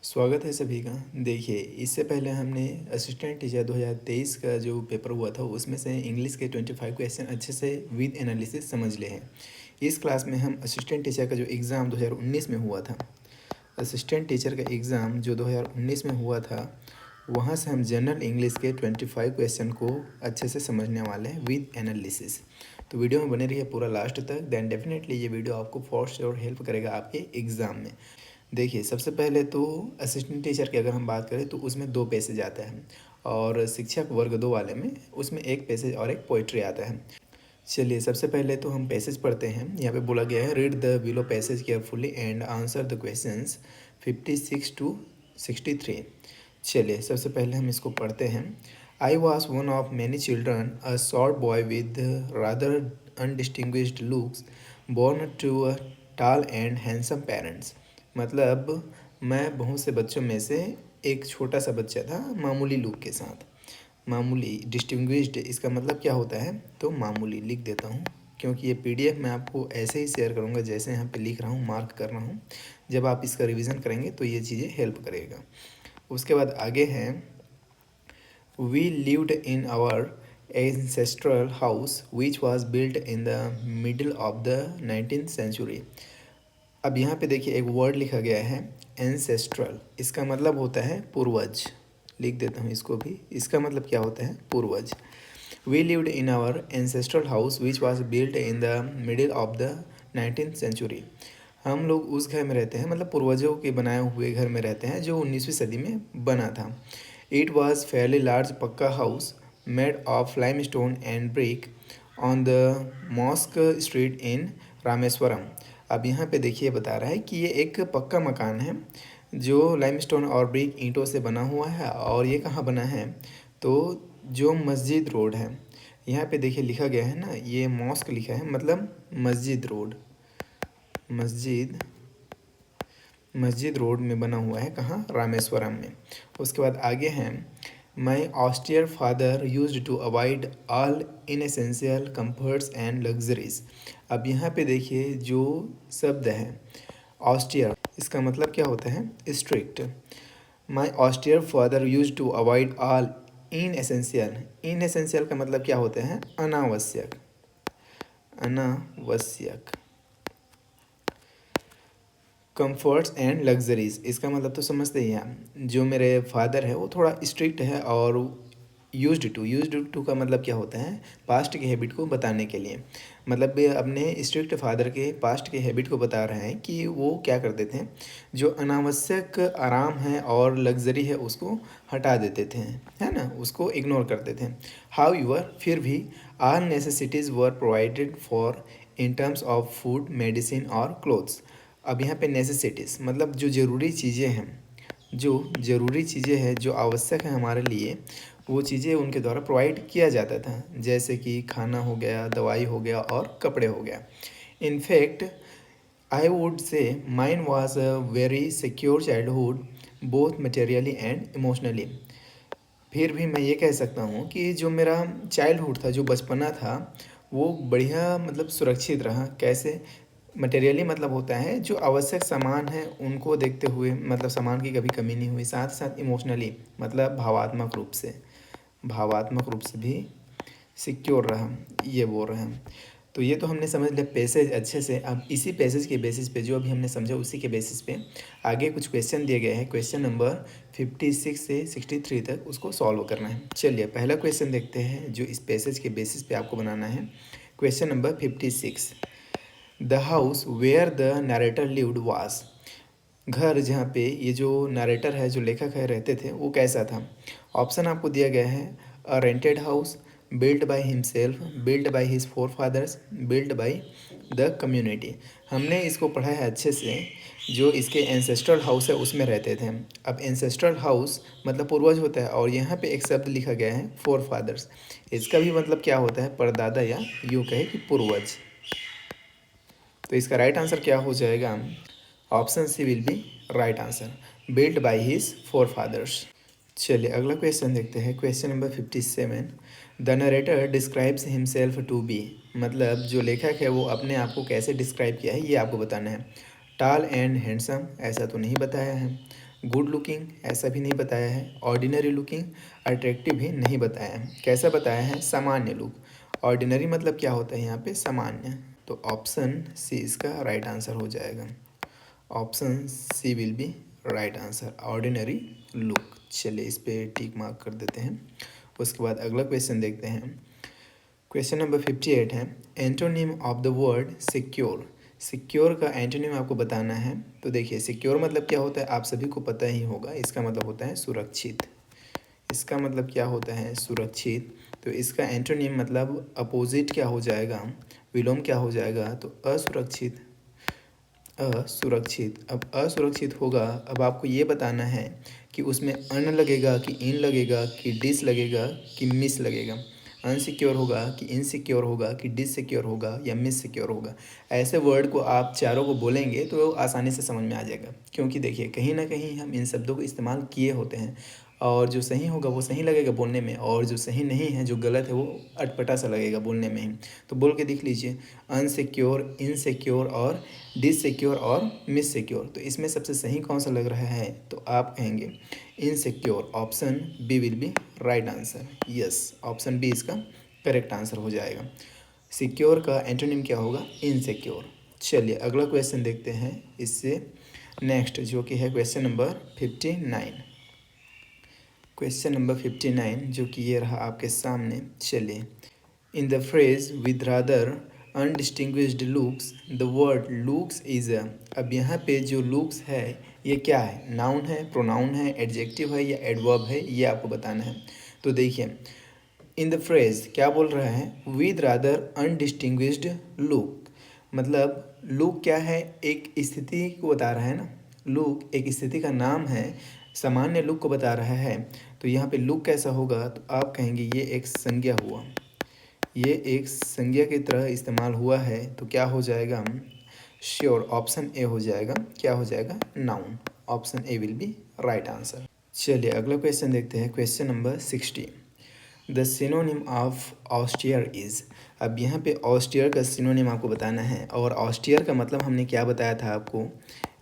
स्वागत है सभी का। देखिए, इससे पहले हमने असिस्टेंट टीचर 2023 का जो पेपर हुआ था उसमें से इंग्लिश के 25 क्वेश्चन अच्छे से विद एनालिसिस समझ लिए हैं। इस क्लास में हम असिस्टेंट टीचर का जो एग्ज़ाम 2019 में हुआ था, असिस्टेंट टीचर का एग्ज़ाम जो 2019 में हुआ था, वहाँ से हम जनरल इंग्लिश के 25 क्वेश्चन को अच्छे से समझने वाले हैं विद एनालिसिस। तो वीडियो में बने रहिए पूरा लास्ट तक, देन डेफिनेटली ये वीडियो आपको फॉर श्योर हेल्प करेगा आपके एग्ज़ाम में। देखिए, सबसे पहले तो असिस्टेंट टीचर की अगर हम बात करें तो उसमें 2 पैसेज आता है, और शिक्षक वर्ग 2 वाले में उसमें 1 पैसेज और 1 पोइट्री आता है। चलिए, सबसे पहले तो हम पैसेज पढ़ते हैं। यहाँ पे बोला गया है, read the below passage carefully and answer the questions 56 to 63। चलिए, सबसे पहले हम इसको पढ़ते हैं। I was one of many children, a short boy with rather undistinguished looks, born to a tall and handsome parents. मतलब मैं बहुत से बच्चों में से एक छोटा सा बच्चा था, मामूली लुक के साथ। मामूली, डिस्टिंग्विश्ड, इसका मतलब क्या होता है? तो मामूली लिख देता हूँ, क्योंकि ये पीडीएफ मैं आपको ऐसे ही शेयर करूँगा जैसे यहाँ पे लिख रहा हूँ, मार्क कर रहा हूँ। जब आप इसका रिवीजन करेंगे तो ये चीज़ें हेल्प करेगा। उसके बाद आगे हैं, we lived in our ancestral house which was built in the middle of the 19th century। अब यहाँ पे देखिए एक वर्ड लिखा गया है एंसेस्ट्रल, इसका मतलब होता है पूर्वज। लिख देता हूँ इसको भी, इसका मतलब क्या होता है? पूर्वज। We lived in our ancestral house which was built in the middle of the 19th century. हम लोग उस घर में रहते हैं, मतलब पूर्वजों के बनाए हुए घर में रहते हैं जो 19वीं सदी में बना था। It was fairly large pucca house made of lime stone and brick on the mosque street in Rameswaram. अब यहाँ पे देखिए बता रहा है कि ये एक पक्का मकान है जो लाइमस्टोन और ब्रिक ईंटों से बना हुआ है, और ये कहाँ बना है? तो जो मस्जिद रोड है, यहाँ पे देखिए लिखा गया है ना, ये मॉस्क लिखा है, मतलब मस्जिद रोड, मस्जिद रोड में बना हुआ है। कहाँ? रामेश्वरम में। उसके बाद आगे हैं, my austere father used to avoid all inessential comforts and luxuries. अब यहाँ पे देखिए जो शब्द है ऑस्टियर, इसका मतलब क्या होता है? Strict. My austere father use to avoid all inessential. Inessential का मतलब क्या होता है? अनावश्यक, अनावश्यक। कंफर्ट्स एंड लग्जरीज, इसका मतलब तो समझते ही हैं। जो मेरे फादर है वो थोड़ा स्ट्रिक्ट है, और यूज्ड टू का मतलब क्या होता है? पास्ट के हैबिट को बताने के लिए। मतलब वे अपने स्ट्रिक्ट फादर के पास्ट के हैबिट को बता रहे हैं कि वो क्या करते थे, जो अनावश्यक आराम है और लग्जरी है उसको हटा देते थे, है ना, उसको इग्नोर करते थे। हाउ यूवर, फिर भी, our necessities were provided for in terms of food, medicine और क्लोथ्स। अब यहाँ पे नेसेसिटीज़ मतलब जो ज़रूरी चीज़ें हैं, जो ज़रूरी चीज़ें हैं, जो आवश्यक है हमारे लिए, वो चीज़ें उनके द्वारा प्रोवाइड किया जाता था, जैसे कि खाना हो गया, दवाई हो गया और कपड़े हो गया। In fact I would say mine was a very secure childhood, both materially and emotionally. फिर भी मैं ये कह सकता हूँ कि जो मेरा चाइल्डहुड था, जो बचपना था, वो बढ़िया, मतलब सुरक्षित रहा। कैसे? मटेरियली मतलब होता है जो आवश्यक सामान है उनको देखते हुए, मतलब सामान की कभी कमी नहीं हुई। साथ साथ इमोशनली मतलब भावात्मक रूप से भी सिक्योर रहा, ये बोल रहे हैं। तो ये तो हमने समझ लिया पैसेज अच्छे से। अब इसी पैसेज के बेसिस पे, जो अभी हमने समझा उसी के बेसिस पे आगे कुछ क्वेश्चन दिए गए हैं। क्वेश्चन नंबर 56 से 63 तक उसको सॉल्व करना है। चलिए पहला क्वेश्चन देखते हैं जो इस पैसेज के बेसिस पे आपको बनाना है। Question number 56, the house where the narrator lived was. घर जहाँ पे ये जो नरेटर है, जो लेखक है, रहते थे, वो कैसा था? ऑप्शन आपको दिया गया है, a rented house, build by himself, build by his forefathers, build by the community. हमने इसको पढ़ा है अच्छे से। जो इसके एंसेस्ट्रल हाउस है उसमें रहते थे। अब एंसेस्ट्रल हाउस मतलब पूर्वज होता है, और यहाँ पे एक शब्द लिखा गया है फोर फादर्स, इसका भी मतलब क्या होता है? परदादा, या यूँ कहे कि पूर्वज। तो इसका राइट आंसर क्या हो जाएगा? Option C will be right answer, build by his forefathers. चलिए अगला क्वेश्चन देखते हैं। Question number 57, the narrator describes himself to be. मतलब जो लेखक है वो अपने आप को कैसे डिस्क्राइब किया है, ये आपको बताना है। टॉल एंड हैंडसम ऐसा तो नहीं बताया है। गुड लुकिंग ऐसा भी नहीं बताया है। ऑर्डिनरी लुकिंग अट्रैक्टिव भी नहीं बताया है। कैसा बताया है? सामान्य लुक। ऑर्डिनरी मतलब क्या होता है यहाँ पे? सामान्य। तो ऑप्शन सी इसका राइट आंसर हो जाएगा। Option C will be right answer, ordinary look. चलिए इस पे टिक मार्क कर देते हैं। उसके बाद अगला क्वेश्चन देखते हैं। क्वेश्चन नंबर 58 है, antonym of the word secure. Secure का एंटोनिम आपको बताना है। तो देखिए सिक्योर मतलब क्या होता है आप सभी को पता ही होगा। इसका मतलब होता है सुरक्षित। इसका मतलब क्या होता है? सुरक्षित। तो इसका एंटोनिम मतलब अपोजिट क्या हो जाएगा? विलोम क्या हो जाएगा? तो असुरक्षित। असुरक्षित। अब असुरक्षित होगा, अब आपको ये बताना है कि उसमें अन लगेगा कि इन लगेगा कि डिस लगेगा कि मिस लगेगा। अनसिक्योर होगा कि इनसिक्योर होगा कि डिससिक्योर होगा या मिस सिक्योर होगा। ऐसे वर्ड को आप चारों को बोलेंगे तो आसानी से समझ में आ जाएगा, क्योंकि देखिए कहीं ना कहीं हम इन शब्दों को इस्तेमाल किए होते हैं। और जो सही होगा वो सही लगेगा बोलने में, और जो सही नहीं है, जो गलत है, वो अटपटा सा लगेगा बोलने में ही। तो बोल के देख लीजिए, अनसिक्योर, इनसिक्योर और डिससिक्योर और मिस सिक्योर। तो इसमें सबसे सही कौन सा लग रहा है? तो आप कहेंगे insecure. Option B will be right answer. Yes, option B इसका करेक्ट आंसर हो जाएगा। सिक्योर का एंटोनिम क्या होगा? इनसिक्योर। चलिए अगला क्वेश्चन देखते हैं इससे नेक्स्ट, जो कि है क्वेश्चन नंबर 59। क्वेश्चन नंबर 59 जो कि ये रहा आपके सामने। चलिए, in the phrase with rather undistinguished looks the word looks is a. अब यहाँ पे जो लुक्स है ये क्या है? नाउन है, प्रोनाउन है, एडजेक्टिव है या एडवर्ब है? ये आपको बताना है। तो देखिए, इन द फ्रेज क्या बोल रहा है? With rather undistinguished look. मतलब लुक क्या है? एक स्थिति को बता रहा है ना। लुक एक स्थिति का नाम है, सामान्य लुक को बता रहा है। तो यहाँ पे लुक कैसा होगा? तो आप कहेंगे ये एक संज्ञा हुआ। ये एक संज्ञा की तरह इस्तेमाल हुआ है, तो क्या हो जाएगा? श्योर, ऑप्शन ए हो जाएगा। क्या हो जाएगा? Noun. Option A will be right answer. चलिए अगला क्वेश्चन देखते हैं। Question number 60, the synonym of austere is. अब यहाँ पे ऑस्टियर का सिनोनिम आपको बताना है। और ऑस्टियर का मतलब हमने क्या बताया था आपको?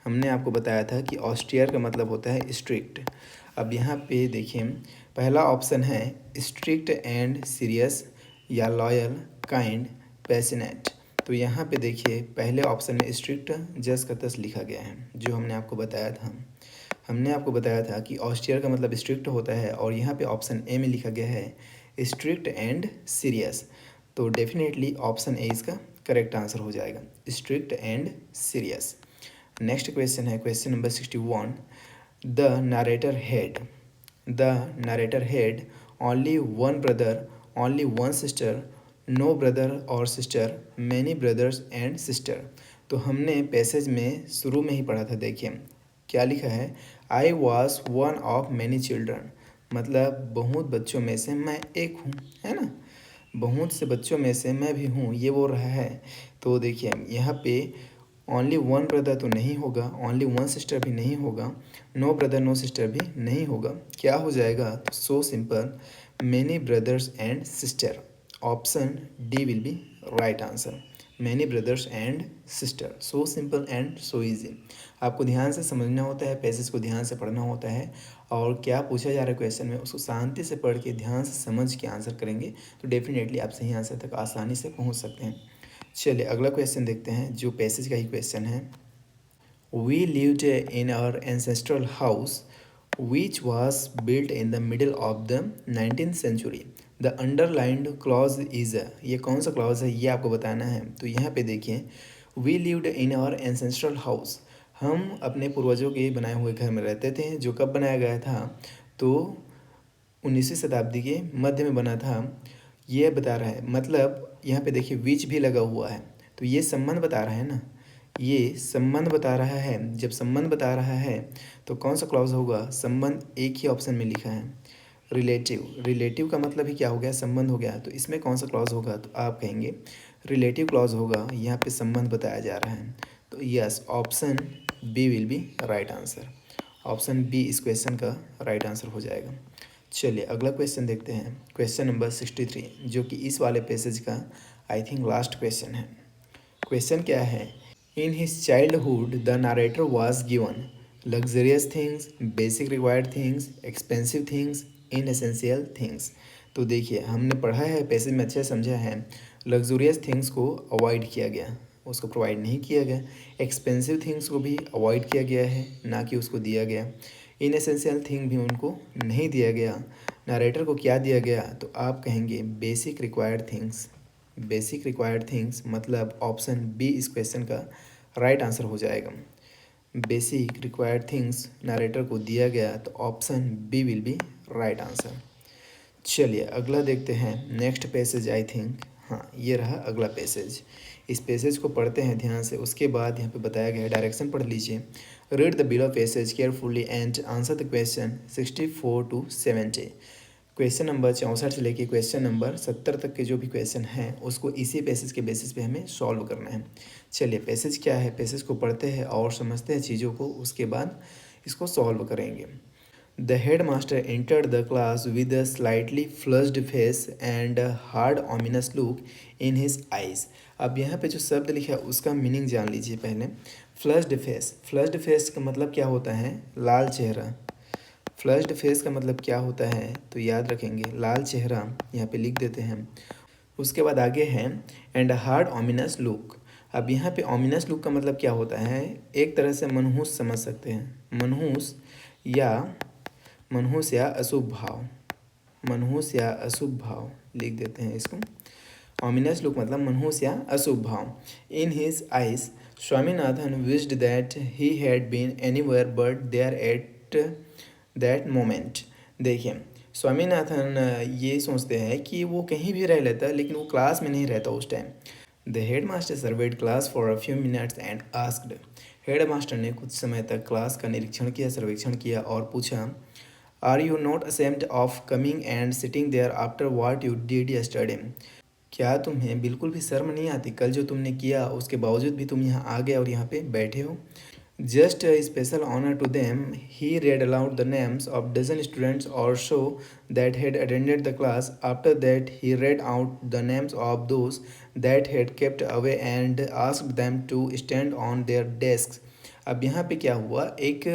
हमने आपको बताया था कि ऑस्टियर का मतलब होता है स्ट्रिक्ट। अब यहाँ पे देखिए, पहला ऑप्शन है स्ट्रिक्ट एंड सीरियस या लॉयल, काइंड, पैशनेट। तो यहाँ पे देखिए पहले ऑप्शन में स्ट्रिक्ट जस का तस लिखा गया है, जो हमने आपको बताया था। हमने आपको बताया था कि ऑस्टियर का मतलब स्ट्रिक्ट होता है, और यहाँ पे ऑप्शन ए में लिखा गया है स्ट्रिक्ट एंड सीरियस। तो डेफिनेटली ऑप्शन ए इसका करेक्ट आंसर हो जाएगा, strict and serious. Next question है question number 61, the narrator had. The narrator had only one brother, only one sister, no brother और sister, many brothers and sister. तो हमने passage में शुरू में ही पढ़ा था। देखिए क्या लिखा है? आई was one of many children. मतलब बहुत बच्चों में से मैं एक हूँ, है ना। बहुत से बच्चों में से मैं भी हूँ, ये बोल रहा है। तो देखिए यहाँ पे ओनली वन ब्रदर तो नहीं होगा, ओनली वन सिस्टर भी नहीं होगा, नो ब्रदर नो सिस्टर भी नहीं होगा। क्या हो जाएगा? तो so simple, many brothers and sister. Option D will be right answer, many brothers and sister. So simple and so easy. आपको ध्यान से समझना होता है, पैसेज को ध्यान से पढ़ना होता है, और क्या पूछा जा रहा है क्वेश्चन में उसको शांति से पढ़ के ध्यान से समझ के आंसर करेंगे तो डेफिनेटली आप सही आंसर तक आसानी से पहुंच सकते हैं। चलिए अगला क्वेश्चन देखते हैं, जो पैसेज का ही क्वेश्चन है। We lived in our ancestral house which was built in the middle of the 19th century. The underlined clause is a। ये कौन सा क्लॉज है ये आपको बताना है। तो यहाँ पे देखिए, we lived in our ancestral house। हम अपने पूर्वजों के बनाए हुए घर में रहते थे, जो कब बनाया गया था? तो 19वीं शताब्दी के मध्य में बना था, ये बता रहा है। मतलब यहाँ पे देखिए विच भी लगा हुआ है, तो ये संबंध बता रहा है ना, ये संबंध बता रहा है। जब संबंध बता रहा है तो कौन सा क्लॉज होगा? संबंध एक ही ऑप्शन में लिखा है, रिलेटिव। रिलेटिव का मतलब ही क्या हो गया? संबंध हो गया। तो इसमें कौन सा क्लॉज होगा? तो आप कहेंगे रिलेटिव क्लॉज होगा, यहाँ पे संबंध बताया जा रहा है। तो yes, option B will be right answer. Option B इस क्वेश्चन का राइट आंसर हो जाएगा। चलिए अगला क्वेश्चन देखते हैं, क्वेश्चन नंबर 63, जो कि इस वाले पैसेज का आई थिंक लास्ट क्वेश्चन है। क्वेश्चन क्या है? In his childhood, the narrator was given luxurious things, basic required things, expensive things, inessential things. तो देखिए हमने पढ़ा है, पैसे में अच्छा समझा है। लग्जूरियस थिंग्स को अवॉइड किया गया, उसको प्रोवाइड नहीं किया गया। एक्सपेंसिव थिंग्स को भी अवॉइड किया गया है, ना कि उसको दिया गया। इनएसेंशियल थिंग भी उनको नहीं दिया गया। नरेटर को क्या दिया गया, तो आप कहेंगे basic required things. Basic required things मतलब ऑप्शन बी इस क्वेश्चन का राइट आंसर हो जाएगा। बेसिक रिक्वायर्ड थिंग्स नरेटर को दिया गया, तो option B will be right answer. चलिए अगला देखते हैं। नेक्स्ट पैसेज आई थिंक, हाँ ये रहा अगला पैसेज। इस पैसेज को पढ़ते हैं ध्यान से, उसके बाद यहाँ पे बताया गया है, डायरेक्शन पढ़ लीजिए। Read the below passage carefully and answer the question 64 to 70। Question number 64 से लेके क्वेश्चन नंबर 70 तक के जो भी क्वेश्चन हैं उसको इसी पैसेज के बेसिस पे हमें सॉल्व करना है। चलिए पैसेज क्या है, पैसेज को पढ़ते हैं और समझते हैं चीज़ों को, उसके बाद इसको सॉल्व करेंगे। The headmaster entered the class with a slightly flushed face and a hard ominous look in his eyes। अब यहाँ पे जो शब्द लिखा है उसका मीनिंग जान लीजिए पहले। फ्लश्ड फेस, फ्लश्ड फेस का मतलब क्या होता है, लाल चेहरा। फ्लश्ड फेस का मतलब क्या होता है, तो याद रखेंगे लाल चेहरा, यहाँ पे लिख देते हैं। उसके बाद आगे है एंड हार्ड ओमिनस लुक। अब यहाँ पे ओमिनस लुक का मतलब क्या होता है, एक तरह से मनहूस समझ सकते हैं। मनहूस या अशुभ भाव, मनहूस या अशुभ भाव लिख देते हैं इसको। ओमिनस लुक मतलब मनहूस या अशुभ भाव। In his eyes Swaminathan wished that he had been anywhere but there at that moment. देखिए स्वामीनाथन ये सोचते हैं कि वो कहीं भी रह लेता लेकिन वो क्लास में नहीं रहता उस time. The head master served class for a few minutes and asked. Head master ने कुछ समय तक क्लास का निरीक्षण किया, सर्वेक्षण किया और पूछा, are you not ashamed of coming and sitting there after what you did yesterday. क्या तुम्हें बिल्कुल भी शर्म नहीं आती, कल जो तुमने किया उसके बावजूद भी तुम यहाँ आ गए और यहाँ पे बैठे हो। Just special honour to them he read aloud the names of dozen students or so that had attended the class. After that he read out the names of those that had kept away and asked them to stand on their desks। अब यहाँ पे क्या हुआ, एक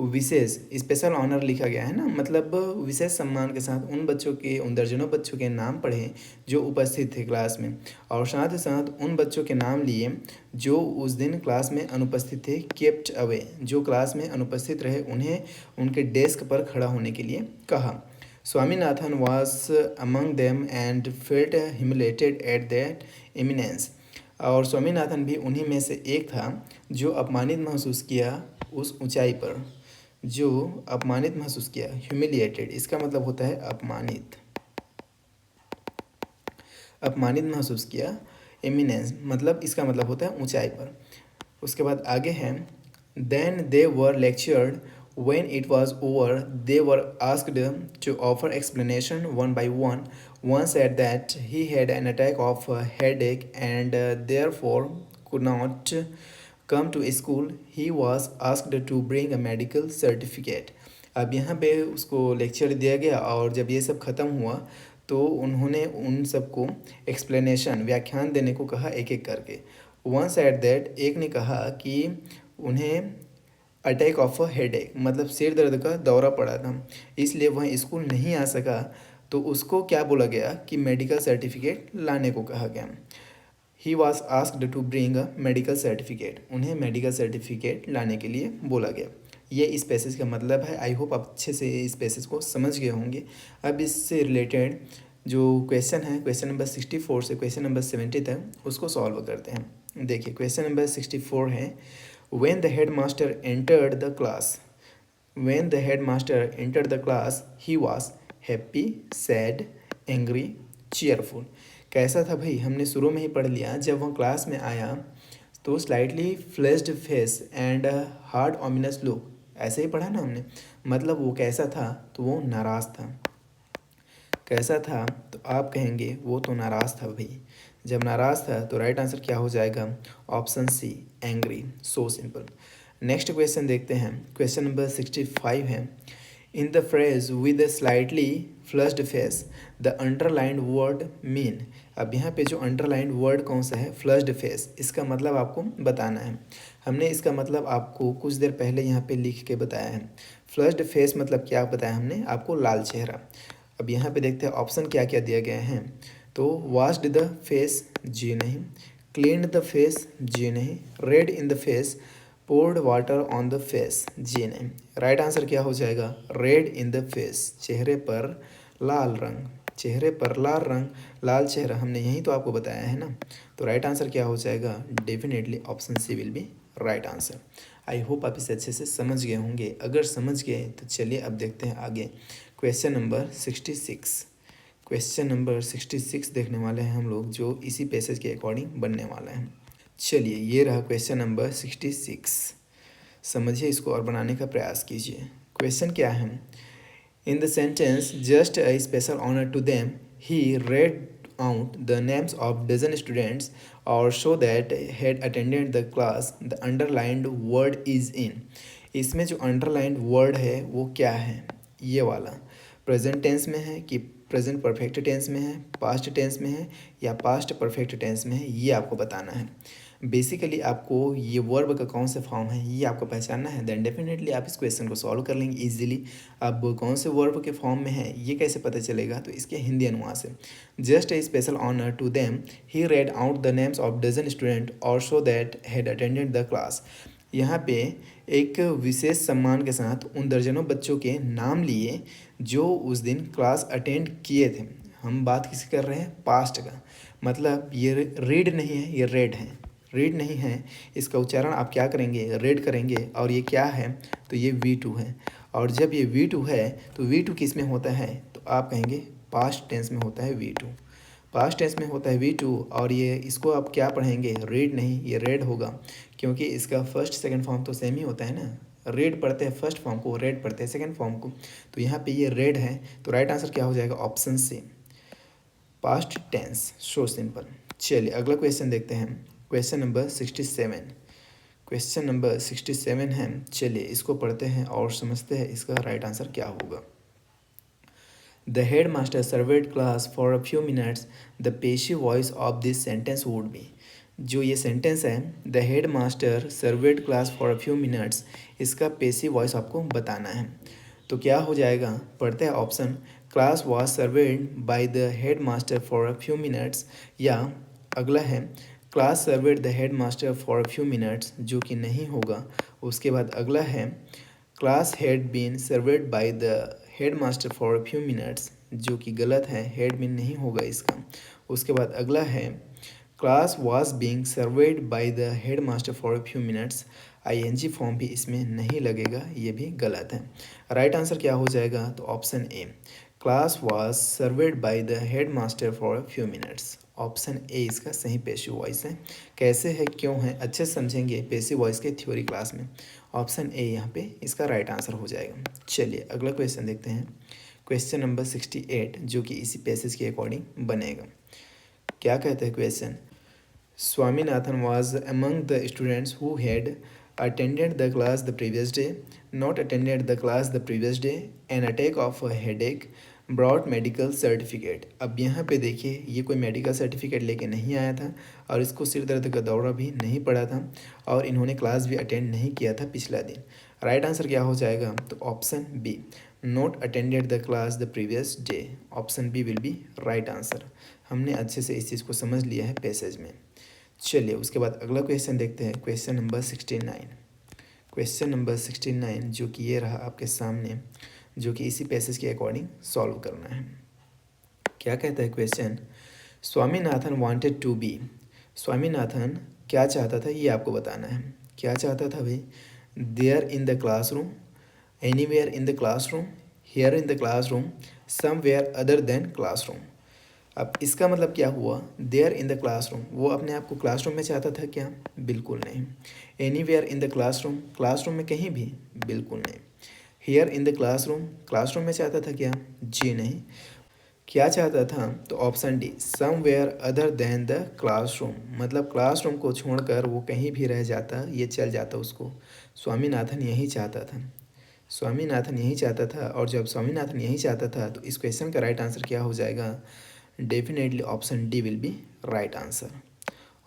विशेष special honour लिखा गया है ना, मतलब विशेष सम्मान के साथ उन बच्चों के, उन दर्जनों बच्चों के नाम पढ़े जो उपस्थित थे क्लास में, और साथ ही साथ उन बच्चों के नाम लिए जो उस दिन क्लास में अनुपस्थित थे। केप्ट अवे, जो क्लास में अनुपस्थित रहे उन्हें उनके डेस्क पर खड़ा होने के लिए कहा। Swaminathan was among them and felt humiliated at that eminence. और स्वामीनाथन भी उन्हीं में से एक था जो अपमानित महसूस किया उस ऊंचाई पर, जो अपमानित महसूस किया। ह्यूमिलिएटेड इसका मतलब होता है अपमानित, अपमानित महसूस किया। एमिनेंस मतलब इसका मतलब होता है ऊंचाई पर। उसके बाद आगे है then they were lectured when it was over they were asked to offer explanation one by one। One said that he had an attack of headache and therefore could not come to school। He was asked to bring a medical certificate। अब यहाँ पे उसको lecture दिया गया और जब ये सब ख़त्म हुआ तो उन्होंने उन सबको एक्सप्लेनेशन, व्याख्यान देने को कहा एक एक करके। वन said that, एक ने कहा कि उन्हें अटैक ऑफ अ हेडेक मतलब सिर दर्द का दौरा पड़ा था, इसलिए वह स्कूल नहीं आ सका। तो उसको क्या बोला गया कि मेडिकल सर्टिफिकेट लाने को कहा गया। He was asked to bring a medical certificate, उन्हें मेडिकल सर्टिफिकेट लाने के लिए बोला गया। ये इस पैसेज का मतलब है। आई होप आप अच्छे से इस पैसेज को समझ गए होंगे। अब इससे रिलेटेड जो क्वेश्चन है, क्वेश्चन नंबर 64 से क्वेश्चन नंबर 70 तक उसको सॉल्व करते हैं। देखिए क्वेश्चन नंबर 64 है when the headmaster entered the class, when the headmaster entered the class he was happy, sad, angry, cheerful। कैसा था भाई, हमने शुरू में ही पढ़ लिया। जब वह क्लास में आया तो slightly flashed face and hard ominous look, ऐसे ही पढ़ा ना हमने। मतलब वो कैसा था, तो वो नाराज़ था। कैसा था, तो आप कहेंगे वो तो नाराज़ था भाई। जब नाराज़ था तो राइट आंसर क्या हो जाएगा, option C angry. So simple. Next question देखते हैं। क्वेश्चन नंबर 65 है in the phrase with a slightly flushed face the underlined word mean। अब यहाँ पे जो अंडरलाइंड वर्ड कौन सा है, फ्लश्ड फेस, इसका मतलब आपको बताना है। हमने इसका मतलब आपको कुछ देर पहले यहाँ पे लिख के बताया है। फ्लश्ड फेस मतलब क्या बताया हमने आपको, लाल चेहरा। अब यहाँ पे देखते हैं ऑप्शन क्या क्या दिया गया है। तो वॉश्ड द फेस, जी नहीं। क्लीन्ड द फेस, जी नहीं। Red in the face, poured water on the face, जी नहीं। राइट आंसर क्या हो जाएगा, रेड इन द फेस, चेहरे पर लाल रंग, चेहरे पर लाल रंग, लाल चेहरा, हमने यही तो आपको बताया है ना। तो राइट आंसर क्या हो जाएगा, definitely option C will be right answer. I hope आप इसे अच्छे से समझ गए होंगे। अगर समझ गए तो चलिए अब देखते हैं आगे। क्वेश्चन नंबर 66, क्वेश्चन नंबर 66 देखने वाले हैं हम लोग, जो इसी पैसेज के अकॉर्डिंग बनने वाला है। चलिए ये रहा क्वेश्चन नंबर 66, समझिए इसको और बनाने का प्रयास कीजिए। क्वेश्चन क्या है, in the sentence just a special honour to them he read out the names of dozen students or show that had attended the class the underlined word is in। इसमें जो अंडरलाइंड वर्ड है वो क्या है, ये वाला present tense में है कि प्रेजेंट परफेक्ट टेंस में है, पास्ट टेंस में है या पास्ट परफेक्ट टेंस में है, ये आपको बताना है। बेसिकली आपको ये वर्ब का कौन सा फॉर्म है ये आपको पहचानना है, देन डेफिनेटली आप इस क्वेश्चन को सॉल्व कर लेंगे इजीली। अब कौन से वर्ब के फॉर्म में है ये कैसे पता चलेगा, तो इसके हिंदी अनुवाद है। Just a special honour to them he read out the names of dozen student और show that had attended the class. यहाँ पे एक विशेष सम्मान के साथ उन दर्जनों बच्चों के नाम लिए जो उस दिन क्लास अटेंड किए थे। हम बात किसी कर रहे हैं, पास्ट का, मतलब ये रीड नहीं है, ये रेड है। रीड नहीं है, इसका उच्चारण आप क्या करेंगे, रेड करेंगे। और ये क्या है, तो ये V2 है। और जब ये V2 है तो V2 किस में होता है, तो आप कहेंगे पास्ट टेंस में होता है V2, पास्ट टेंस में होता है V2। और ये इसको आप क्या पढ़ेंगे, रीड नहीं, ये रेड होगा, क्योंकि इसका फर्स्ट सेकंड फॉर्म तो सेम ही होता है ना। रेड पढ़ते हैं फर्स्ट फॉर्म को, रेड पढ़ते हैं सेकंड फॉर्म को, तो यहाँ पे ये रेड है। तो राइट आंसर क्या हो जाएगा, option C, past tense. So simple. चलिए अगला क्वेश्चन देखते हैं, क्वेश्चन नंबर 67, क्वेश्चन नंबर 67 है। चलिए इसको पढ़ते हैं और समझते हैं इसका राइट आंसर क्या होगा। The head master served class for a few minutes, the passive voice of this sentence would be. जो ये सेंटेंस है, the head master served class for a few minutes, इसका पेशी वॉइस आपको बताना है। तो क्या हो जाएगा, पढ़ते हैं option, class was surveyed by the head master for a few minutes, या अगला है class surveyed the head master for a few minutes, जो कि नहीं होगा। उसके बाद अगला है class had been surveyed by the head master for a few minutes, जो कि गलत है, हेड बीन नहीं होगा इसका। उसके बाद अगला है class was being served by the head master for a few minutes, ING form भी इसमें नहीं लगेगा, ये भी गलत है। राइट आंसर क्या हो जाएगा, तो option A, class was served by the head master for a few minutes. Option A इसका सही पैसिव वॉइस है। कैसे है, क्यों है, अच्छे से समझेंगे पैसिव वॉइस के थ्योरी क्लास में। ऑप्शन ए यहाँ पे इसका राइट आंसर हो जाएगा। चलिए अगला क्वेश्चन देखते हैं, क्वेश्चन नंबर 68, जो कि इसी पैसेज के अकॉर्डिंग बनेगा। क्या कहते हैं question, Swaminathan was among the students who had attended the class the previous day, not attended the class the previous day, an attack of a headache, brought medical certificate। अब यहाँ पे देखिए ये कोई मेडिकल सर्टिफिकेट लेके नहीं आया था और इसको सिर दर्द का दौरा भी नहीं पड़ा था और इन्होंने क्लास भी अटेंड नहीं किया था पिछला दिन। राइट आंसर क्या हो जाएगा, तो option B, not attended the class the previous day. Option B will be right answer. हमने अच्छे से इस चीज़ को समझ लिया है पैसेज में। चलिए उसके बाद अगला क्वेश्चन देखते हैं, क्वेश्चन नंबर 69, क्वेश्चन नंबर 69, जो कि ये रहा आपके सामने, जो कि इसी पैसेज के अकॉर्डिंग सॉल्व करना है। क्या कहता है question, Swaminathan wanted to be, Swaminathan क्या चाहता था ये आपको बताना है। क्या चाहता था भाई, there in the classroom, anywhere in the classroom, here in the classroom, somewhere other than classroom. अब इसका मतलब क्या हुआ, देयर इन द क्लासरूम, वो अपने आप को क्लासरूम में चाहता था क्या, बिल्कुल नहीं। Anywhere in the classroom, classroom में कहीं भी, बिल्कुल नहीं। Here in the classroom, classroom में चाहता था क्या, जी नहीं। क्या चाहता था, तो option D, somewhere other then the classroom, मतलब क्लासरूम को छोड़कर वो कहीं भी रह जाता, ये चल जाता उसको। स्वामीनाथन यही चाहता था, स्वामीनाथन यही चाहता था, और जब स्वामीनाथन यही चाहता था तो इस क्वेश्चन का राइट आंसर क्या हो जाएगा? Definitely option D will be right answer.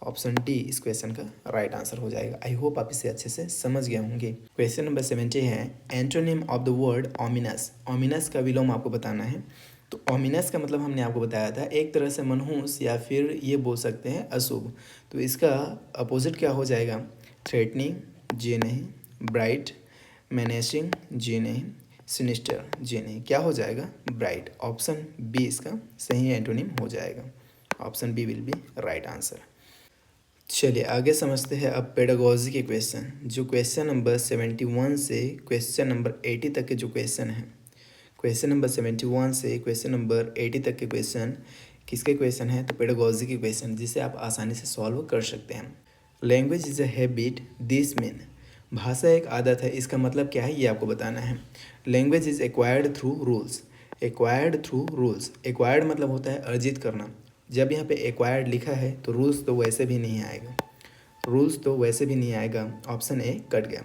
Option D इस क्वेश्चन का राइट आंसर हो जाएगा। आई होप आप इसे अच्छे से समझ गए होंगे। क्वेश्चन नंबर 70 है antonym of the word ominous. Ominous का विलोम आपको बताना है। तो ओमिनस का मतलब हमने आपको बताया था, एक तरह से मनहूस या फिर ये बोल सकते हैं अशुभ। तो इसका अपोजिट क्या हो जाएगा? थ्रेटनिंग, जी नहीं। ब्राइट, मैनेजिंग, जी नहीं। सिनिस्टर, जी नहीं। क्या हो जाएगा? ब्राइट। ऑप्शन बी इसका सही एंटोनिम हो जाएगा। Option B will be right answer. चलिए आगे समझते हैं अब पेडागोजी के क्वेश्चन। जो क्वेश्चन नंबर 71 से क्वेश्चन नंबर 80 तक के जो क्वेश्चन हैं, क्वेश्चन नंबर 71 से क्वेश्चन नंबर 80 तक के क्वेश्चन किसके क्वेश्चन हैं? तो पेडागोजी के क्वेश्चन, जिसे आप आसानी से सॉल्व कर सकते हैं। Language is a habit, this mean, भाषा एक आदत है, इसका मतलब क्या है ये आपको बताना है। Language is acquired through rules, acquired through rules, acquired मतलब होता है अर्जित करना। जब यहाँ पे एक्वायर्ड लिखा है तो रूल्स तो वैसे भी नहीं आएगा, रूल्स तो वैसे भी नहीं आएगा। ऑप्शन ए कट गया।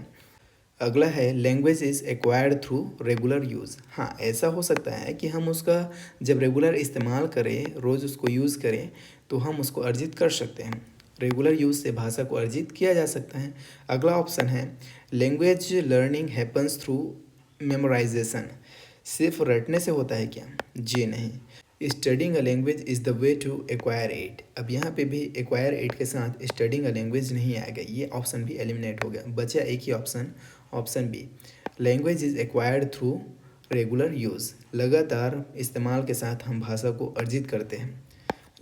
अगला है language is acquired through regular use. हाँ, ऐसा हो सकता है कि हम उसका जब रेगुलर इस्तेमाल करें, रोज़ उसको यूज़ करें, तो हम उसको अर्जित कर सकते हैं। रेगुलर यूज़ से भाषा को अर्जित किया जा सकता है। अगला ऑप्शन है language learning happens through memorisation. सिर्फ रटने से होता है क्या? जी नहीं। Studying a language is the way to acquire it. अब यहाँ पे भी एक्वायर इट के साथ स्टडिंग अ लैंग्वेज नहीं आएगा, ये ऑप्शन भी एलिमिनेट हो गया। बचा एक ही option, option B. Language is acquired through regular use. लगातार इस्तेमाल के साथ हम भाषा को अर्जित करते हैं,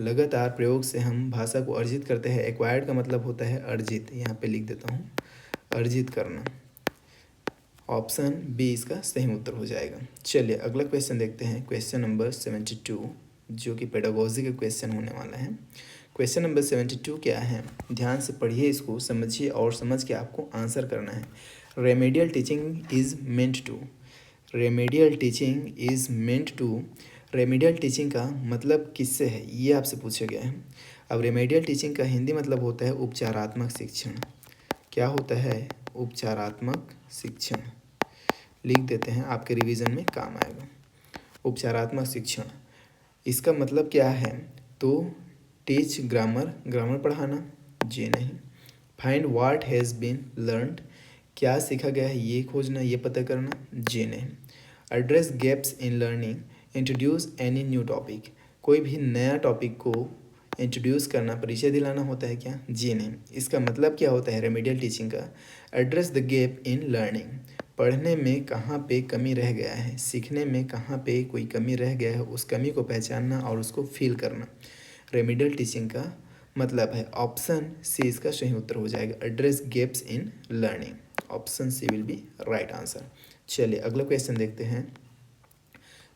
लगातार प्रयोग से हम भाषा को अर्जित करते हैं। एक्वायर्ड का मतलब होता है अर्जित, यहाँ पे लिख देता हूँ, अर्जित करना। ऑप्शन बी इसका सही उत्तर हो जाएगा। चलिए अगला क्वेश्चन देखते हैं, क्वेश्चन नंबर 72, जो कि पेडागोजी का क्वेश्चन होने वाला है। क्वेश्चन नंबर 72 क्या है? ध्यान से पढ़िए, इसको समझिए और समझ के आपको आंसर करना है। Remedial teaching is meant to, remedial teaching is meant to, remedial teaching का मतलब किससे है ये आपसे पूछा गया है। अब रेमेडियल टीचिंग का हिंदी मतलब होता है उपचारात्मक शिक्षण। क्या होता है? उपचारात्मक शिक्षण। लिख देते हैं, आपके रिवीजन में काम आएगा। उपचारात्मक शिक्षण, इसका मतलब क्या है? तो टीच ग्रामर, ग्रामर पढ़ाना, जी नहीं। Find what has been learned, क्या सीखा गया है ये खोजना, ये पता करना, जी नहीं। Address gaps in learning, introduce any new topic, कोई भी नया टॉपिक को इंट्रोड्यूस करना, परिचय दिलाना होता है क्या? जी नहीं। इसका मतलब क्या होता है रेमेडियल टीचिंग का? Address the gap in learning, पढ़ने में कहाँ पे कमी रह गया है, सीखने में कहाँ पे कोई कमी रह गया है, उस कमी को पहचानना और उसको फील करना रेमेडियल टीचिंग का मतलब है। ऑप्शन सी इसका सही उत्तर हो जाएगा, address gaps in learning. Option C will be right answer. चलिए अगला क्वेश्चन देखते हैं,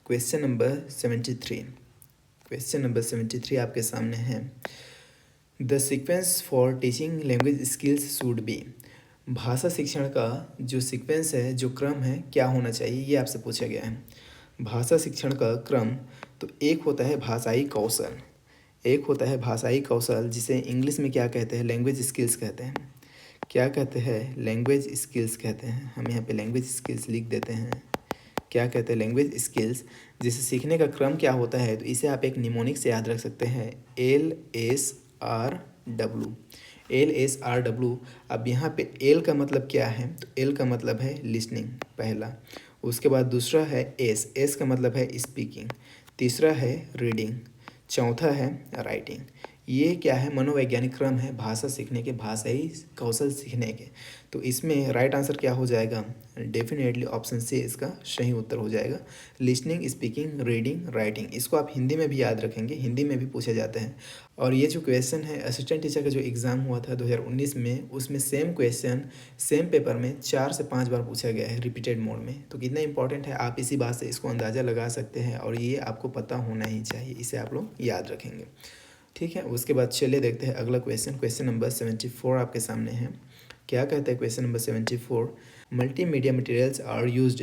क्वेश्चन नंबर 73। क्वेश्चन नंबर 73 आपके सामने है। The sequence for teaching language skills should be, भाषा शिक्षण का जो सीक्वेंस है, जो क्रम है, क्या होना चाहिए ये आपसे पूछा गया है। भाषा शिक्षण का क्रम, तो एक होता है भाषाई कौशल, एक होता है भाषाई कौशल, जिसे इंग्लिश में क्या कहते हैं? लैंग्वेज स्किल्स कहते हैं। क्या कहते हैं? लैंग्वेज स्किल्स कहते हैं। हम यहाँ पे लैंग्वेज स्किल्स लिख देते हैं। क्या कहते हैं? Language skills. जिसे सीखने का क्रम क्या होता है, तो इसे आप एक निमोनिक से याद रख सकते हैं, LSRW, LSRW। अब यहाँ पे एल का मतलब क्या है? तो एल का मतलब है लिसनिंग, पहला। उसके बाद दूसरा है एस का मतलब है स्पीकिंग। तीसरा है रीडिंग। चौथा है राइटिंग। ये क्या है? मनोवैज्ञानिक क्रम है भाषा सीखने के, भाषाई कौशल सीखने के। तो इसमें राइट आंसर क्या हो जाएगा? डेफिनेटली ऑप्शन सी इसका सही उत्तर हो जाएगा, लिसनिंग, स्पीकिंग, रीडिंग, राइटिंग। इसको आप हिंदी में भी याद रखेंगे, हिंदी में भी पूछे जाते हैं। और ये जो क्वेश्चन है असिस्टेंट टीचर का जो एग्ज़ाम हुआ था 2019 में, उसमें सेम क्वेश्चन सेम पेपर में 4 से 5 बार पूछा गया है रिपीटेड मोड में। तो कितना इंपॉर्टेंट है, आप इसी बात से इसको अंदाज़ा लगा सकते हैं, और ये आपको पता होना ही चाहिए, इसे आप लोग याद रखेंगे। ठीक है, उसके बाद चलिए देखते हैं अगला क्वेश्चन। क्वेश्चन नंबर 74 आपके सामने है। क्या कहता है question number 74? Multimedia materials are used,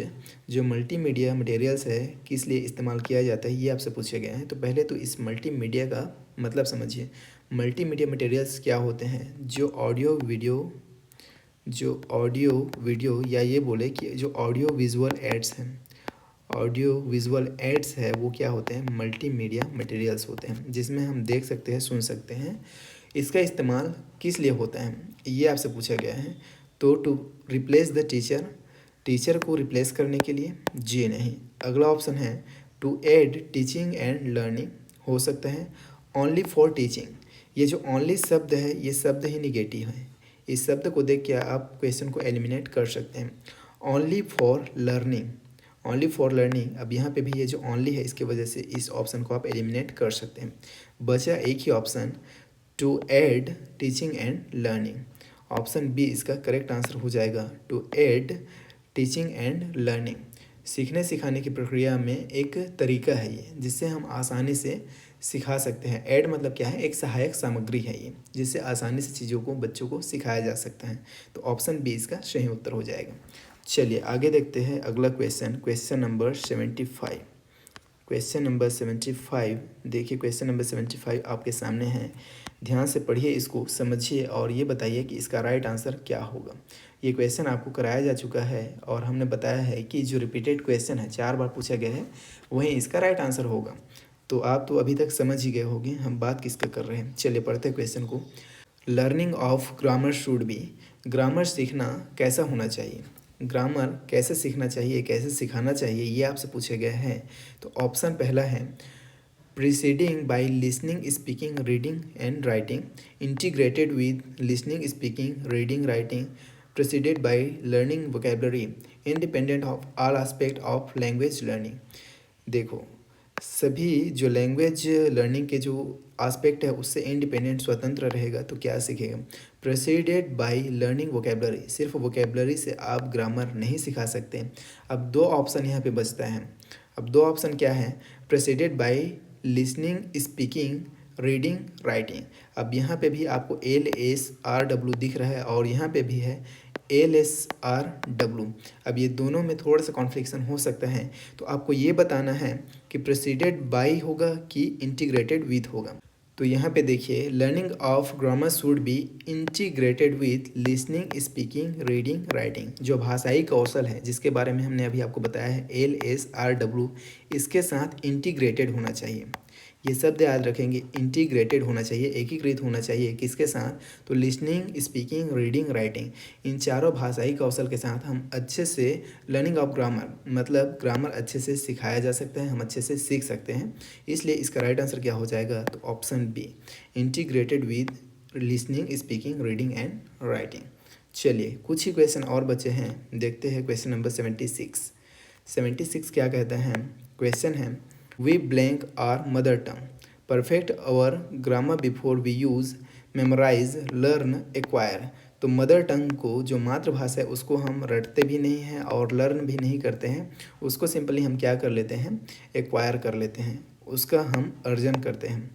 जो मल्टीमीडिया मटेरियल्स है किस लिए इस्तेमाल किया जाता है ये आपसे पूछे गए हैं। तो पहले तो इस मल्टीमीडिया का मतलब समझिए। मल्टीमीडिया मटेरियल्स क्या होते हैं? जो ऑडियो वीडियो जो ऑडियो वीडियो या ये बोले कि जो ऑडियो विजुअल एड्स हैं, ऑडियो विजुअल एड्स है वो क्या होते हैं, मल्टीमीडिया मटेरियल्स होते हैं जिसमें हम देख सकते हैं, सुन सकते हैं। इसका इस्तेमाल किस लिए होता है ये आपसे पूछा गया है। तो to replace the teacher, teacher को रिप्लेस करने के लिए, जी नहीं। अगला ऑप्शन है to aid teaching and learning, हो सकता है ओनली फॉर टीचिंग। ये जो ओनली शब्द है ये शब्द ही निगेटिव है, इस शब्द को देख के आप क्वेश्चन को एलिमिनेट कर सकते हैं। Only for learning, only for learning, अब यहाँ पे भी ये जो ओनली है इसकी वजह से इस ऑप्शन को आप एलिमिनेट कर सकते हैं। बचा एक ही option to aid teaching and learning, option B इसका करेक्ट आंसर हो जाएगा, to aid teaching and learning. सीखने सिखाने की प्रक्रिया में एक तरीका है ये जिससे हम आसानी से सिखा सकते हैं। ऐड मतलब क्या है, एक सहायक सामग्री है ये जिससे आसानी से चीज़ों को बच्चों को सिखाया जा सकता है। तो ऑप्शन बी इसका सही उत्तर हो जाएगा। चलिए आगे देखते हैं अगला question, question number 75। Question number 75, देखिए क्वेश्चन नंबर 75 आपके सामने है। ध्यान से पढ़िए, इसको समझिए और ये बताइए कि इसका राइट आंसर क्या होगा। ये क्वेश्चन आपको कराया जा चुका है और हमने बताया है कि जो रिपीटेड क्वेश्चन है 4 बार पूछा गया है वहीं इसका राइट आंसर होगा। तो आप तो अभी तक समझ ही गए होंगे हम बात किसका कर रहे हैं। चलिए पढ़ते हैं क्वेश्चन को। Learning of grammar should be, grammar सीखना कैसा होना चाहिए, ग्रामर कैसे सीखना चाहिए, कैसे सिखाना चाहिए, ये आपसे पूछे गए हैं। तो ऑप्शन पहला है preceding by listening speaking reading and writing, integrated with listening speaking reading writing, preceded by learning vocabulary, independent of all aspect of language learning. देखो सभी जो लैंग्वेज लर्निंग के जो एस्पेक्ट है उससे इंडिपेंडेंट स्वतंत्र रहेगा तो क्या सीखेगा, प्रेसिडेड बाय लर्निंग वोकेबलरी, सिर्फ वोकेबलरी से आप ग्रामर नहीं सिखा सकते। अब 2 ऑप्शन यहाँ पे बचता है। अब 2 ऑप्शन क्या है, preceded by listening speaking reading writing. अब यहाँ पे भी आपको LSRW दिख रहा है और यहाँ पे भी है LSRW। अब ये दोनों में थोड़ा सा कॉन्फ्लिक्शन हो सकता है तो आपको ये बताना है कि प्रेसिडेड बाय होगा कि इंटीग्रेटेड विथ होगा। तो यहाँ पे देखिए learning of grammar should be integrated with listening speaking reading writing. जो भाषाई कौशल है जिसके बारे में हमने अभी आपको बताया है LSRW, इसके साथ इंटीग्रेटेड होना चाहिए। ये शब्द याद रखेंगे, इंटीग्रेटेड होना चाहिए, एकीकृत होना चाहिए किसके साथ, तो लिसनिंग स्पीकिंग रीडिंग राइटिंग। इन चारों भाषाई कौशल के साथ हम अच्छे से लर्निंग ऑफ ग्रामर मतलब ग्रामर अच्छे से सिखाया जा सकता है, हम अच्छे से सीख सकते हैं। इसलिए इसका राइट आंसर क्या हो जाएगा, तो option be integrated with listening speaking reading and writing. चलिए कुछ ही क्वेश्चन और बचे हैं, देखते हैं क्वेश्चन नंबर 76। 76 क्या कहता है, क्वेश्चन है we blank our mother tongue, perfect our grammar before we use, memorise learn acquire. तो मदर टंग को जो मातृभाषा है उसको हम रटते भी नहीं हैं और लर्न भी नहीं करते हैं, उसको सिंपली हम क्या कर लेते हैं, एक्वायर कर लेते हैं, उसका हम अर्जन करते हैं।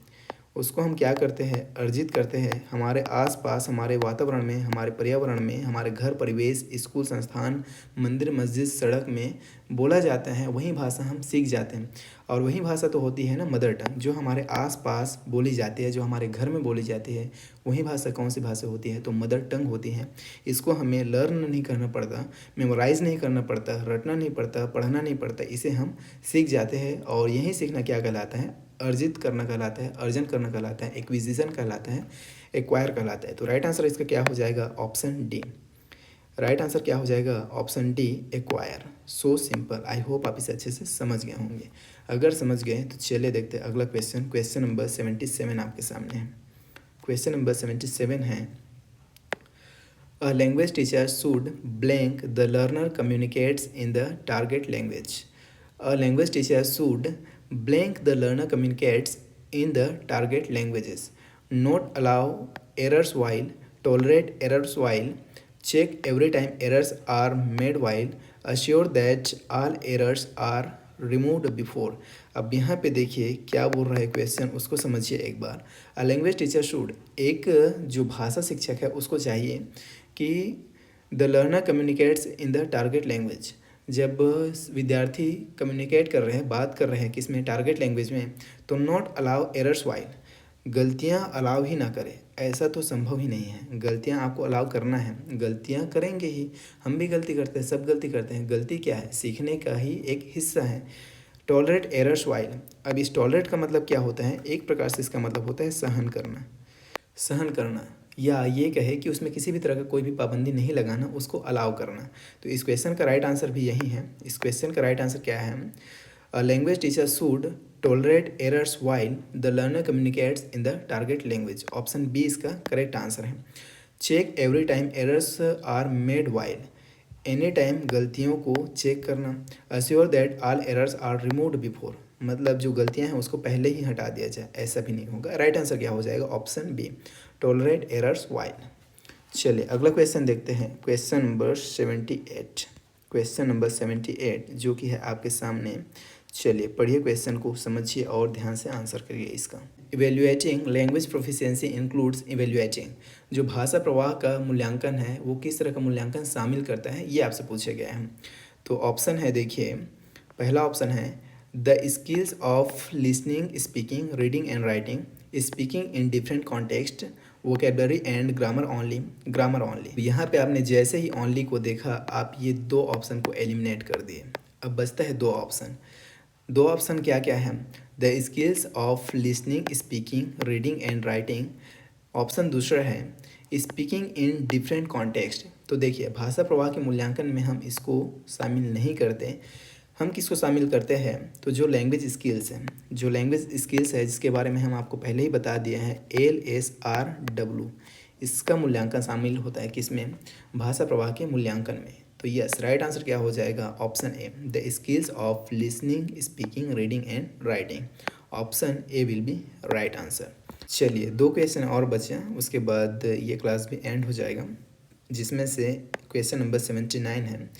उसको हम क्या करते हैं, अर्जित करते हैं हमारे आसपास, हमारे वातावरण में, हमारे पर्यावरण में, हमारे घर परिवेश स्कूल संस्थान मंदिर मस्जिद सड़क में बोला जाता है, वही भाषा हम सीख जाते हैं। और वही भाषा तो होती है ना मदर टंग, जो हमारे आसपास बोली जाती है, जो हमारे घर में बोली जाती है, वही भाषा कौन सी भाषा होती है, तो मदर टंग होती है। इसको हमें लर्न नहीं करना पड़ता, मेमोराइज नहीं करना पड़ता, रटना नहीं पड़ता, पढ़ना नहीं पड़ता, इसे हम सीख जाते हैं। और यही सीखना क्या कहलाता है, अर्जित करना कहलाता है, अर्जन करना कहलाता है, एक्विजिशन कहलाता है, एक्वायर कहलाता है। तो राइट आंसर इसका क्या हो जाएगा, ऑप्शन डी। राइट आंसर क्या हो जाएगा, option D acquire. So simple. आई होप आप इसे अच्छे से समझ गए होंगे। अगर समझ गए तो चलिए देखते हैं अगला क्वेश्चन, क्वेश्चन नंबर 77 आपके सामने है। क्वेश्चन नंबर 77 है a language teacher should blank the learner communicates in the target language. A language teacher should blank the learner communicates in the target languages, not allow errors while, tolerate errors while, check every time errors are made while, assure that all errors are removed before। अब यहाँ पे देखिए क्या बोल रहा है question, उसको समझिए एक बार। अ लैंग्वेज टीचर शुड, एक जो भाषा शिक्षक है उसको चाहिए कि the learner communicates in the target language, जब विद्यार्थी कम्युनिकेट कर रहे हैं, बात कर रहे हैं किस में, टारगेट लैंग्वेज में, तो नॉट अलाउ एरर्स वाइल, गलतियाँ अलाउ ही ना करें, ऐसा तो संभव ही नहीं है। गलतियाँ आपको अलाउ करना है, गलतियाँ करेंगे ही। हम भी गलती करते हैं, सब गलती करते हैं। गलती क्या है? सीखने का ही एक हिस्सा है। Tolerate errors while. अब इस टॉलरेट का मतलब क्या होता है? एक प्रकार से इसका मतलब होता है सहन करना। सहन करना, या ये कहे कि उसमें किसी भी तरह का कोई भी पाबंदी नहीं लगाना, उसको अलाउ करना। तो इस क्वेश्चन का राइट आंसर भी यही है। इस क्वेश्चन का राइट आंसर क्या है? A language teacher should tolerate errors while the learner communicates in the target language. Option B इसका करेक्ट आंसर है। Check every time errors are made while. Any time गलतियों को चेक करना। Assure that all errors are removed before, मतलब जो गलतियां हैं उसको पहले ही हटा दिया जाए, ऐसा भी नहीं होगा। राइट आंसर क्या हो जाएगा? Option B, tolerate errors while. चलिए अगला क्वेश्चन देखते हैं। Question number 78। क्वेश्चन नंबर 78 जो कि है आपके सामने। चलिए पढ़िए क्वेश्चन को, समझिए और ध्यान से आंसर करिए इसका। Evaluating language proficiency includes evaluating. जो भाषा प्रवाह का मूल्यांकन है वो किस तरह का मूल्यांकन शामिल करता है, ये आपसे पूछे गए हैं। तो ऑप्शन है, देखिए पहला ऑप्शन है the skills of listening, speaking, reading and writing, speaking in different context, vocabulary and grammar only. Grammar only, यहाँ पे आपने जैसे ही ओनली को देखा, आप ये दो ऑप्शन को एलिमिनेट कर दिए। अब बचता है दो ऑप्शन। दो ऑप्शन क्या क्या है? The skills of listening, speaking, reading and writing. Option दूसरा है स्पीकिंग इन डिफरेंट कॉन्टेक्स्ट। तो देखिए भाषा प्रवाह के मूल्यांकन में हम इसको शामिल नहीं करते। हम किसको शामिल करते हैं? तो जो लैंग्वेज स्किल्स हैं, जो लैंग्वेज स्किल्स है जिसके बारे में हम आपको पहले ही बता दिए हैं, LSRW, इसका मूल्यांकन शामिल होता है किसमें? भाषा प्रवाह के मूल्यांकन में। तो यस, राइट आंसर क्या हो जाएगा? Option A, the skills of listening, speaking, reading and writing. Option A will be right answer. चलिए दो क्वेश्चन और बचे हैं, उसके बाद ये क्लास भी एंड हो जाएगा, जिसमें से क्वेश्चन नंबर 79 है।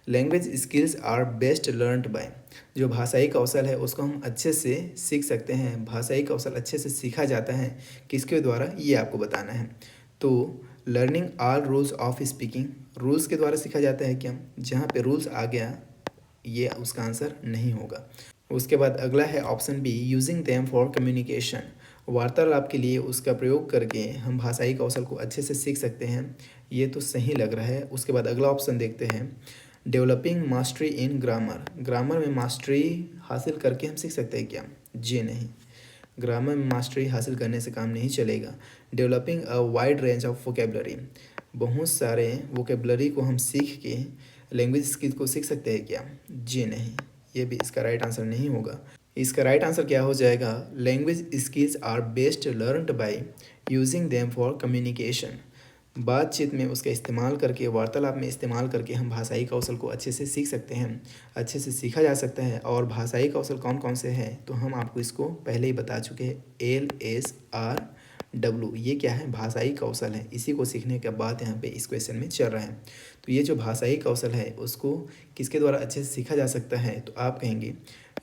Language skills are best learned by. जो भाषाई कौशल है उसको हम अच्छे से सीख सकते हैं। भाषाई कौशल अच्छे से सीखा जाता है किसके द्वारा, ये आपको बताना है। तो learning all rules of speaking, rules के द्वारा सीखा जाता है क्या? जहाँ पे रूल्स आ गया ये उसका आंसर नहीं होगा। उसके बाद अगला है option B, using them for communication. वार्तालाप के लिए उसका प्रयोग करके हम भाषाई कौशल को अच्छे से सीख सकते हैं। ये तो सही लग रहा है। उसके बाद अगला ऑप्शन देखते हैं, डेवलपिंग मास्टरी इन ग्रामर। ग्रामर में मास्टरी हासिल करके हम सीख सकते हैं क्या? जी नहीं, ग्रामर में मास्टरी हासिल करने से काम नहीं चलेगा। Developing a wide range of vocabulary, बहुत सारे वोकेबलरी को हम सीख के लैंग्वेज स्किल को सीख सकते हैं क्या? जी नहीं, ये भी इसका राइट आंसर नहीं होगा। इसका राइट आंसर क्या हो जाएगा? Language skills are best learned by using them for communication. बातचीत में उसका इस्तेमाल करके, वार्तालाप में इस्तेमाल करके हम भाषाई कौशल को अच्छे से सीख सकते हैं, अच्छे से सीखा जा सकता है। और भाषाई कौशल कौन कौन से हैं तो हम आपको इसको पहले ही बता चुके हैं। LSRW ये क्या है? भाषाई कौशल है। इसी को सीखने का बात यहाँ पे इस क्वेश्चन में चल रहा है। तो ये जो भाषाई कौशल है उसको किसके द्वारा अच्छे से सीखा जा सकता है? तो आप कहेंगे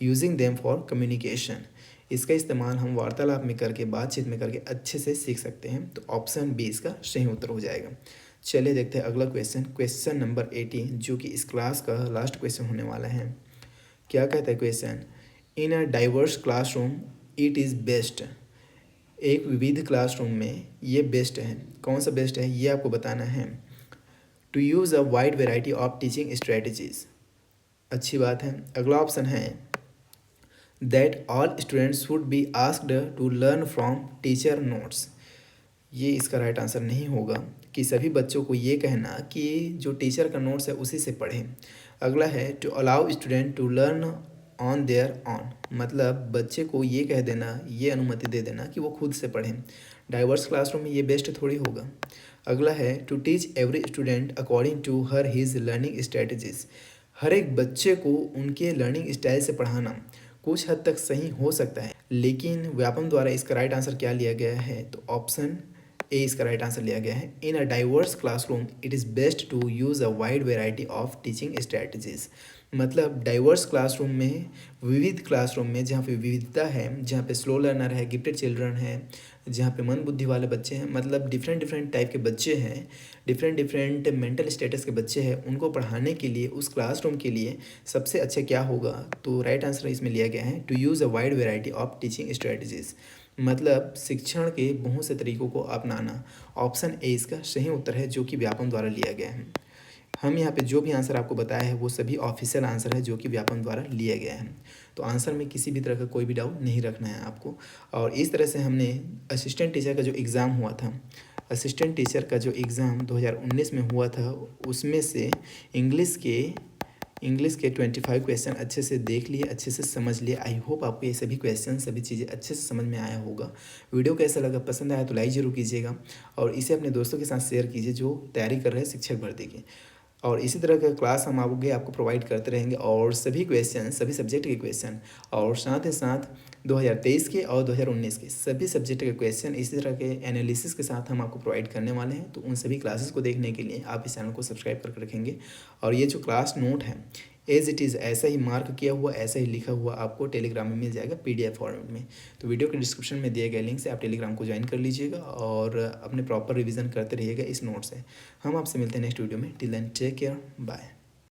यूजिंग देम फॉर कम्युनिकेशन। इसका इस्तेमाल हम वार्तालाप में करके, बातचीत में करके अच्छे से सीख सकते हैं। तो ऑप्शन बी इसका सही उत्तर हो जाएगा। चलिए देखते हैं अगला क्वेश्चन, क्वेश्चन नंबर 80, जो कि इस क्लास का लास्ट क्वेश्चन होने वाला है। क्या कहता है question? In a diverse classroom it is best. एक विविध क्लासरूम में ये बेस्ट है। कौन सा बेस्ट है ये आपको बताना है। To use a wide variety of teaching strategies. अच्छी बात है। अगला ऑप्शन है that all students should be asked to learn from teacher notes. ये इसका राइट आंसर नहीं होगा कि सभी बच्चों को ये कहना कि जो टीचर का नोट्स है उसी से पढ़ें। अगला है to allow student to learn on their own, मतलब बच्चे को ये कह देना, ये अनुमति दे देना कि वो खुद से पढ़ें। डाइवर्स क्लासरूम में ये बेस्ट थोड़ी होगा। अगला है to teach every student according to her his learning strategies. हर एक बच्चे को उनके लर्निंग स्टाइल से पढ़ाना कुछ हद तक सही हो सकता है, लेकिन व्यापम द्वारा इसका राइट आंसर क्या लिया गया है? तो ऑप्शन ए इसका राइट आंसर लिया गया है। In a diverse classroom it is best to use a wide variety of teaching strategies. मतलब डाइवर्स क्लासरूम में, विविध क्लासरूम में, जहाँ पे विविधता है, जहाँ पे स्लो लर्नर है, गिफ्टेड चिल्ड्रन है, जहाँ पे मन बुद्धि वाले बच्चे हैं, मतलब डिफरेंट डिफरेंट टाइप के बच्चे हैं, डिफरेंट डिफरेंट मेंटल स्टेटस के बच्चे हैं, उनको पढ़ाने के लिए उस क्लासरूम के लिए सबसे अच्छा क्या होगा? तो राइट आंसर इसमें लिया गया है to use a wide variety of teaching strategies. मतलब शिक्षण के बहुत से तरीकों को अपनाना। ऑप्शन ए इसका सही उत्तर है, जो कि व्यापम द्वारा लिया गया है। हम यहाँ पे जो भी आंसर आपको बताया है वो सभी ऑफिशियल आंसर है, जो कि व्यापम द्वारा लिया गया है। तो आंसर में किसी भी तरह का कोई भी डाउट नहीं रखना है आपको। और इस तरह से हमने असिस्टेंट टीचर का जो एग्ज़ाम हुआ था, असिस्टेंट टीचर का जो एग्ज़ाम 2019 में हुआ था, उसमें से इंग्लिश के 25 क्वेश्चन अच्छे से देख लिए, अच्छे से समझ लिए। आई होप आपको ये सभी क्वेश्चन, सभी चीज़ें अच्छे से समझ में आया होगा। वीडियो कैसा लगा, पसंद आया तो लाइक ज़रूर कीजिएगा और इसे अपने दोस्तों के साथ शेयर कीजिए जो तैयारी कर रहे हैं शिक्षक भर्ती की। और इसी तरह का क्लास हम आगे आपको प्रोवाइड करते रहेंगे और सभी क्वेश्चन, सभी सब्जेक्ट के क्वेश्चन और साथ ही साथ 2023 के और 2019 के सभी सब्जेक्ट के क्वेश्चन इसी तरह के एनालिसिस के साथ हम आपको प्रोवाइड करने वाले हैं। तो उन सभी क्लासेस को देखने के लिए आप इस चैनल को सब्सक्राइब करके रखेंगे। और ये जो क्लास नोट है एज इट इज़ ऐसा ही मार्क किया हुआ, ऐसा ही लिखा हुआ आपको टेलीग्राम में मिल जाएगा PDF फॉर्मेट में। तो वीडियो के डिस्क्रिप्शन में दिए गए लिंक से आप टेलीग्राम को ज्वाइन कर लीजिएगा और अपने प्रॉपर रिवीजन करते रहिएगा इस नोट से। हम आपसे मिलते हैं नेक्स्ट वीडियो में। Till then take care, bye.